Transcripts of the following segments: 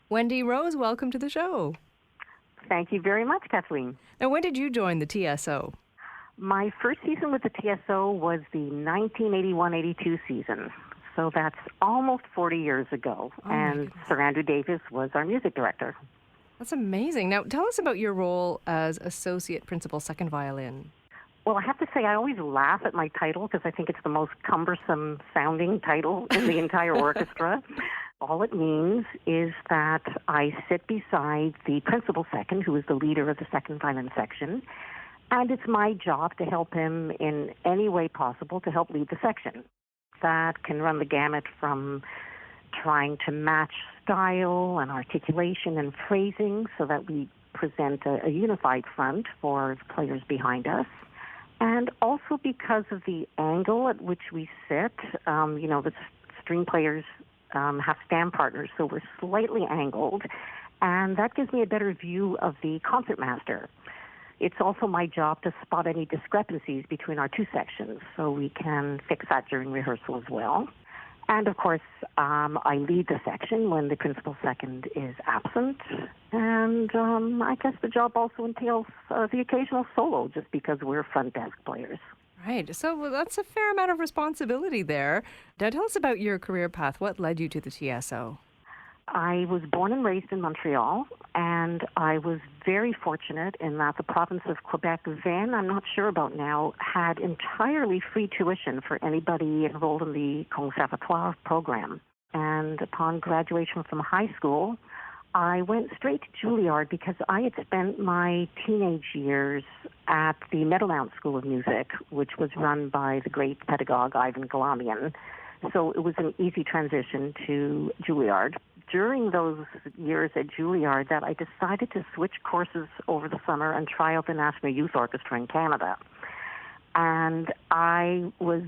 Wendy Rose, welcome to the show. Thank you very much, Kathleen. Now, when did you join the TSO? My first season with the TSO was the 1981-82 season. So that's almost 40 years ago. And Sir Andrew Davis was our music director. That's amazing. Now, tell us about your role as Associate Principal Second Violin. Well, I have to say I always laugh at my title because I think it's the most cumbersome sounding title in the entire orchestra. All it means is that I sit beside the principal second, who is the leader of the second violin section, and it's my job to help him in any way possible to help lead the section. That can run the gamut from trying to match style and articulation and phrasing so that we present a unified front for the players behind us. And also because of the angle at which we sit, the string players have stand partners, so we're slightly angled, and that gives me a better view of the concertmaster. It's also my job to spot any discrepancies between our two sections, so we can fix that during rehearsal as well. And, of course, I lead the section when the principal second is absent. And I guess the job also entails the occasional solo, just because we're front desk players. Right. So that's a fair amount of responsibility there. Now, tell us about your career path. What led you to the TSO? I was born and raised in Montreal, and I was very fortunate in that the province of Quebec then, I'm not sure about now, had entirely free tuition for anybody enrolled in the Conservatoire program. And upon graduation from high school, I went straight to Juilliard because I had spent my teenage years at the Meadowmount School of Music, which was run by the great pedagogue Ivan Galamian. So it was an easy transition to Juilliard. During those years at Juilliard that I decided to switch courses over the summer and try out the National Youth Orchestra in Canada. And I was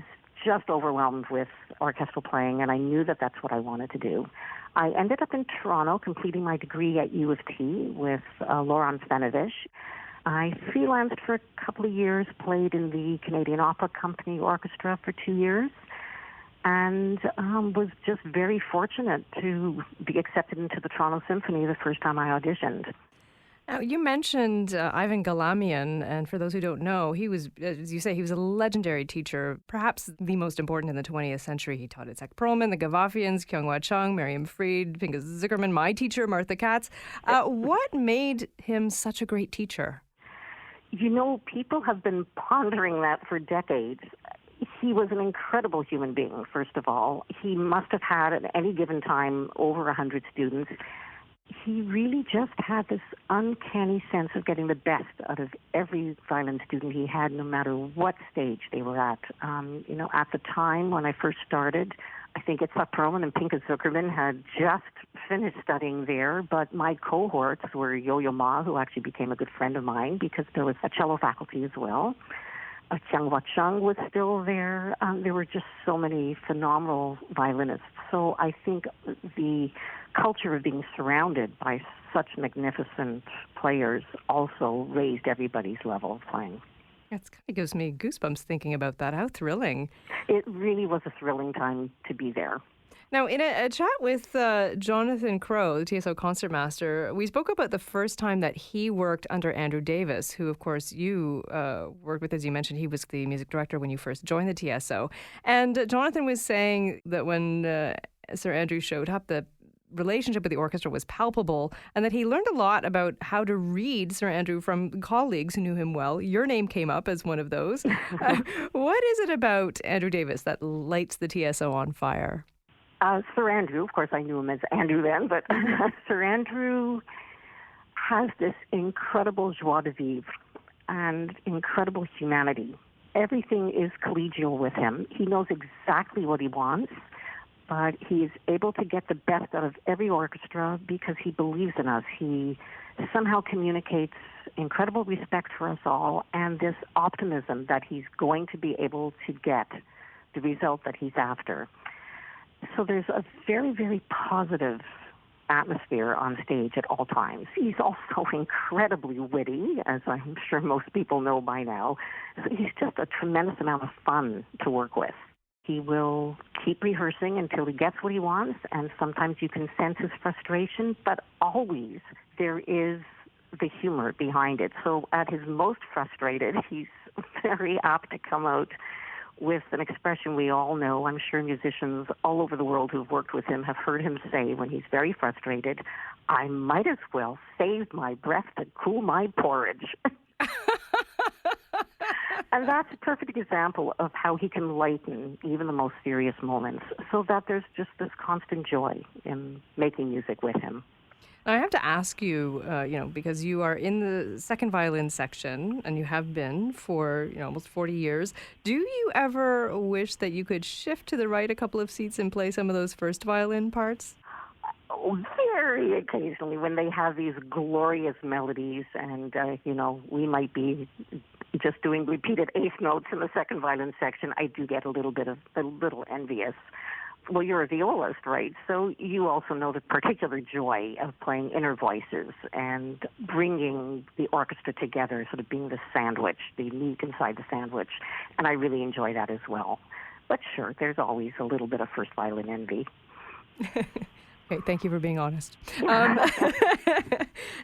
just overwhelmed with orchestral playing, and I knew that that's what I wanted to do. I ended up in Toronto completing my degree at U of T with Laurent Stanovich. I freelanced for a couple of years, played in the Canadian Opera Company Orchestra for 2 years, and was just very fortunate to be accepted into the Toronto Symphony the first time I auditioned. Now, you mentioned Ivan Galamian, and for those who don't know, he was, as you say, he was a legendary teacher, perhaps the most important in the 20th century. He taught at Zach Perlman, the Gavafians, Kyung-Hwa Chung, Miriam Fried, Pinchas Zuckerman, my teacher, Martha Katz. What made him such a great teacher? You know, people have been pondering that for decades. He was an incredible human being, first of all. He must have had, at any given time, over 100 students. He really just had this uncanny sense of getting the best out of every violin student he had, no matter what stage they were at. At the time when I first started, I think Itzhak Perlman and Pinchas Zuckerman had just finished studying there, but my cohorts were Yo-Yo Ma, who actually became a good friend of mine because there was a cello faculty as well. Kyung-Hwa Chung was still there. There were just so many phenomenal violinists. So I think the culture of being surrounded by such magnificent players also raised everybody's level of playing. It kind of gives me goosebumps thinking about that. How thrilling. It really was a thrilling time to be there. Now, in a chat with Jonathan Crowe, the TSO concertmaster, we spoke about the first time that he worked under Andrew Davis, who, of course, you worked with, as you mentioned. He was the music director when you first joined the TSO. And Jonathan was saying that when Sir Andrew showed up, the relationship with the orchestra was palpable, and that he learned a lot about how to read Sir Andrew from colleagues who knew him well. Your name came up as one of those. What is it about Andrew Davis that lights the TSO on fire? Sir Andrew, of course I knew him as Andrew then, but Sir Andrew has this incredible joie de vivre and incredible humanity. Everything is collegial with him. He knows exactly what he wants, but he is able to get the best out of every orchestra because he believes in us. He somehow communicates incredible respect for us all and this optimism that he's going to be able to get the result that he's after. So there's a very, very positive atmosphere on stage at all times. He's also incredibly witty, as I'm sure most people know by now. So he's just a tremendous amount of fun to work with. He will keep rehearsing until he gets what he wants, and sometimes you can sense his frustration, but always there is the humor behind it. So at his most frustrated, he's very apt to come out with an expression we all know. I'm sure musicians all over the world who've worked with him have heard him say when he's very frustrated, "I might as well save my breath to cool my porridge." And that's a perfect example of how he can lighten even the most serious moments, so that there's just this constant joy in making music with him. I have to ask you, because you are in the second violin section and you have been for almost 40 years. Do you ever wish that you could shift to the right a couple of seats and play some of those first violin parts? Oh, very occasionally when they have these glorious melodies and, we might be just doing repeated eighth notes in the second violin section, I do get a little envious. Well, you're a violist, right? So you also know the particular joy of playing inner voices and bringing the orchestra together, sort of being the sandwich, the meat inside the sandwich. And I really enjoy that as well. But sure, there's always a little bit of first violin envy. Okay, thank you for being honest.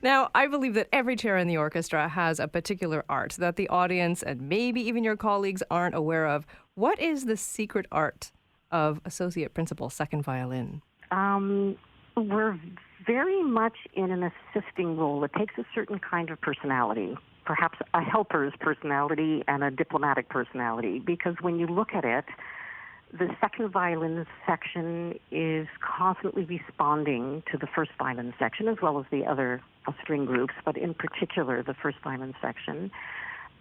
Now, I believe that every chair in the orchestra has a particular art that the audience and maybe even your colleagues aren't aware of. What is the secret art of associate principal second violin? We're very much in an assisting role. It takes a certain kind of personality, perhaps a helper's personality and a diplomatic personality, because when you look at it, the second violin section is constantly responding to the first violin section as well as the other string groups, but in particular the first violin section.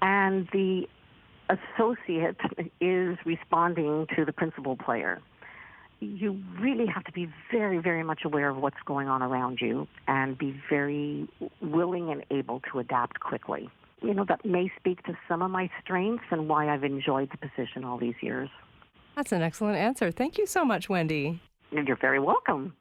And the associate is responding to the principal player. You really have to be very, very much aware of what's going on around you and be very willing and able to adapt quickly. That may speak to some of my strengths and why I've enjoyed the position all these years. That's an excellent answer. Thank you so much, Wendy. You're very welcome.